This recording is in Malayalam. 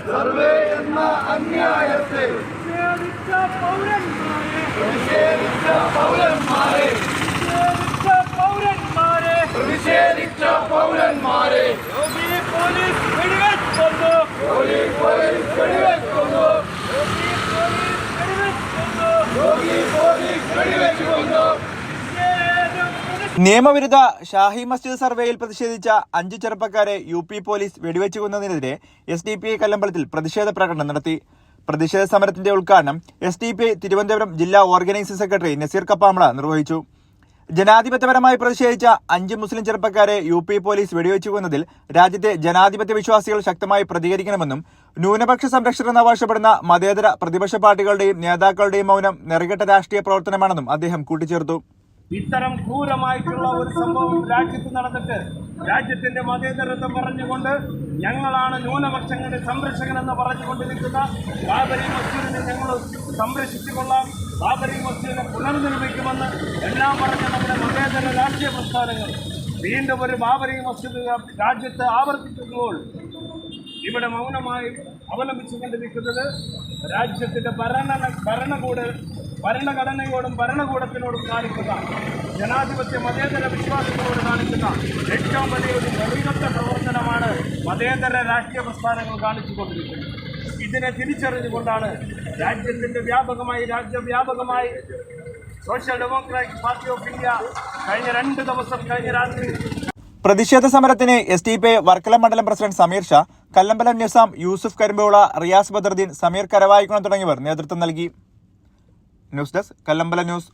സർവേ എന്ന അന്യായത്തെ പ്രതിഷേധിച്ച പൗരന്മാരെ പോലീസ് വെടിവെക്കുന്നു. നിയമവിരുദ്ധ ഷാഹി മസ്ജിദ് സർവേയിൽ പ്രതിഷേധിച്ച 5 ചെറുപ്പക്കാരെ UP പോലീസ് വെടിവെച്ചു കൊന്നതിനെതിരെ SDPI കല്ലമ്പലത്തിൽ പ്രതിഷേധ പ്രകടനം നടത്തി. പ്രതിഷേധ സമരത്തിന്റെ ഉദ്ഘാടനം SDPI തിരുവനന്തപുരം ജില്ലാ ഓർഗനൈസിംഗ് സെക്രട്ടറി നസീർ കപ്പാമള നിർവഹിച്ചു. ജനാധിപത്യപരമായി പ്രതിഷേധിച്ച 5 മുസ്ലിം ചെറുപ്പക്കാരെ UP പോലീസ് വെടിവെച്ചു കൊന്നതിൽ രാജ്യത്തെ ജനാധിപത്യ വിശ്വാസികൾ ശക്തമായി പ്രതികരിക്കണമെന്നും ന്യൂനപക്ഷ സംരക്ഷകർ അവകാശപ്പെടുന്ന മതേതര പ്രതിപക്ഷ പാർട്ടികളുടെയും നേതാക്കളുടെയും മൗനം നെറുകെട്ട രാഷ്ട്രീയ പ്രവർത്തനമാണെന്നും അദ്ദേഹം കൂട്ടിച്ചേർത്തു. ഇത്തരം ക്രൂരമായിട്ടുള്ള ഒരു സംഭവം രാജ്യത്ത് നടന്നിട്ട് രാജ്യത്തിന്റെ മതേതരത്വം പറഞ്ഞുകൊണ്ട് ഞങ്ങളാണ് ന്യൂനപക്ഷങ്ങളുടെ സംരക്ഷകനെന്ന് പറഞ്ഞുകൊണ്ടിരിക്കുന്ന ബാബരി മസ്ജിദിനെ ഞങ്ങൾ സംരക്ഷിച്ചുകൊള്ളാം, ബാബരി മസ്ജിദിനെ പുനർനിർമ്മിക്കുമെന്ന് എല്ലാം പറഞ്ഞ നമ്മുടെ മതേതര രാഷ്ട്രീയ പ്രസ്ഥാനങ്ങൾ വീണ്ടും ഒരു ബാബരി മസ്ജിദ് രാജ്യത്ത് ആവർത്തിക്കുമ്പോൾ ഇവിടെ മൗനമായി അവലംബിച്ചുകൊണ്ടിരിക്കുന്നത് രാജ്യത്തിന്റെ ഭരണഘടനയോടും ഭരണകൂടത്തിനോടും കാണിക്കുന്ന ജനാധിപത്യ മതേതര വിശ്വാസങ്ങളോട് കാണിക്കുന്ന ഏറ്റവും വലിയൊരു നെറുകെട്ട പ്രവർത്തനമാണ് മതേതര രാഷ്ട്രീയ പ്രസ്ഥാനങ്ങൾ കാണിച്ചുകൊണ്ടിരിക്കുന്നത്. ഇതിനെ തിരിച്ചറിഞ്ഞുകൊണ്ടാണ് രാജ്യവ്യാപകമായി social democratic party of India കഴിഞ്ഞ രാത്രി പ്രതിഷേധ സമരത്തിന് SDPI വർക്കല മണ്ഡലം പ്രസിഡന്റ് സമീർ ഷാ, കല്ലമ്പലം നിസാം, യൂസുഫ് കരിമ്പോള, റിയാസ് ബദറുദ്ദീൻ, സമീർ കരവായിക്കുളം തുടങ്ങിയവർ നേതൃത്വം നൽകി. News desk Kallambalam news.